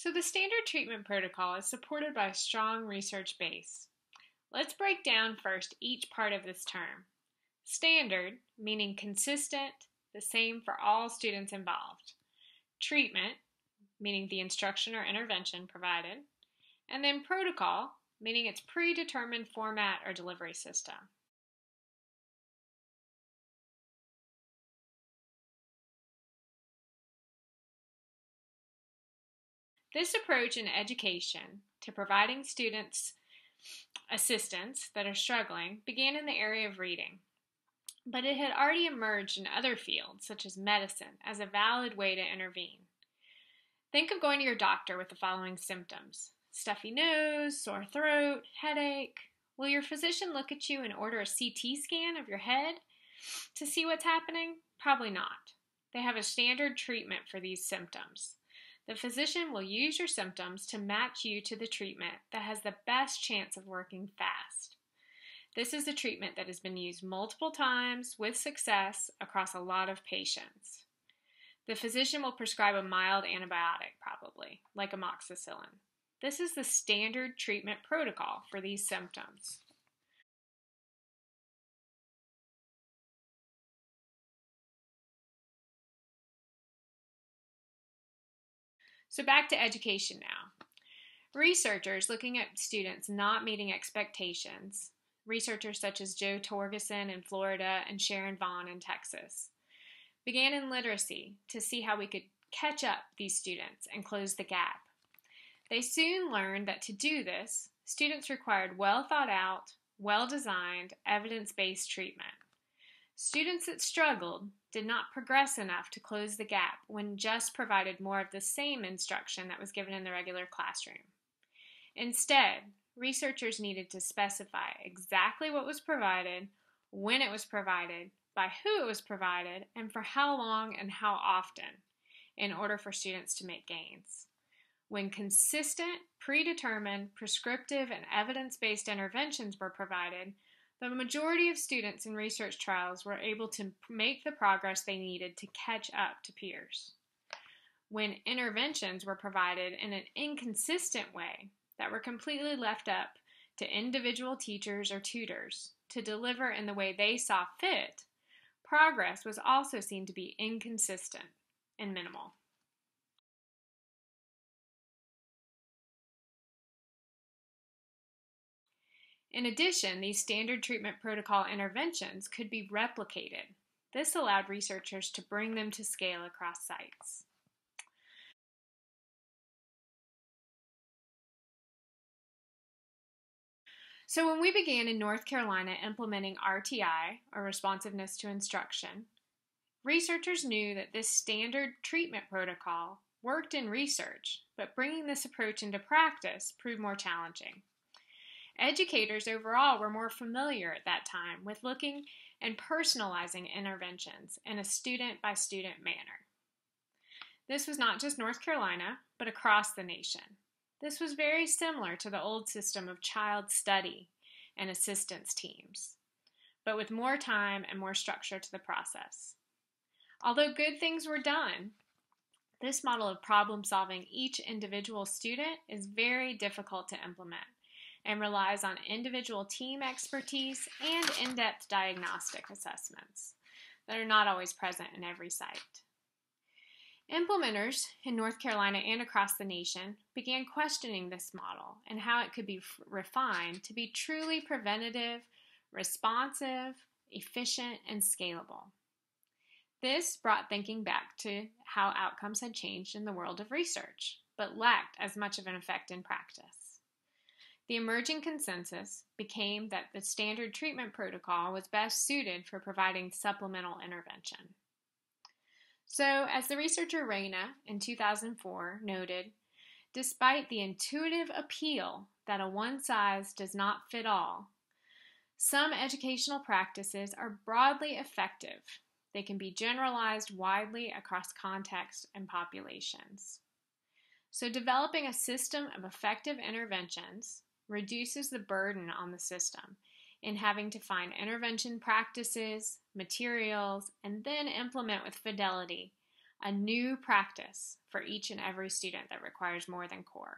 So the standard treatment protocol is supported by a strong research base. Let's break down first each part of this term. Standard, meaning consistent, the same for all students involved. Treatment, meaning the instruction or intervention provided. And then protocol, meaning its predetermined format or delivery system. This approach in education to providing students assistance that are struggling began in the area of reading, but it had already emerged in other fields, such as medicine, as a valid way to intervene. Think of going to your doctor with the following symptoms: stuffy nose, sore throat, headache. Will your physician look at you and order a CT scan of your head to see what's happening? Probably not. They have a standard treatment for these symptoms. The physician will use your symptoms to match you to the treatment that has the best chance of working fast. This is a treatment that has been used multiple times with success across a lot of patients. The physician will prescribe a mild antibiotic, probably, like amoxicillin. This is the standard treatment protocol for these symptoms. So back to education now. Researchers looking at students not meeting expectations, researchers such as Joe Torgeson in Florida and Sharon Vaughn in Texas, began in literacy to see how we could catch up these students and close the gap. They soon learned that to do this, students required well thought out, well-designed, evidence-based treatment. Students that struggled did not progress enough to close the gap when just provided more of the same instruction that was given in the regular classroom. Instead, researchers needed to specify exactly what was provided, when it was provided, by who it was provided, and for how long and how often, in order for students to make gains. When consistent, predetermined, prescriptive, and evidence-based interventions were provided, the majority of students in research trials were able to make the progress they needed to catch up to peers. When interventions were provided in an inconsistent way that were completely left up to individual teachers or tutors to deliver in the way they saw fit, progress was also seen to be inconsistent and minimal. In addition, these standard treatment protocol interventions could be replicated. This allowed researchers to bring them to scale across sites. So when we began in North Carolina implementing RTI, or responsiveness to instruction, researchers knew that this standard treatment protocol worked in research, but bringing this approach into practice proved more challenging. Educators overall were more familiar at that time with looking and personalizing interventions in a student-by-student manner. This was not just North Carolina, but across the nation. This was very similar to the old system of child study and assistance teams, but with more time and more structure to the process. Although good things were done, this model of problem-solving each individual student is very difficult to implement and relies on individual team expertise and in-depth diagnostic assessments that are not always present in every site. Implementers in North Carolina and across the nation began questioning this model and how it could be refined to be truly preventative, responsive, efficient, and scalable. This brought thinking back to how outcomes had changed in the world of research, but lacked as much of an effect in practice. The emerging consensus became that the standard treatment protocol was best suited for providing supplemental intervention. So, as the researcher Reyna in 2004 noted, despite the intuitive appeal that a one-size-does-not-fit-all, some educational practices are broadly effective. They can be generalized widely across contexts and populations. So, developing a system of effective interventions reduces the burden on the system in having to find intervention practices, materials, and then implement with fidelity a new practice for each and every student that requires more than core.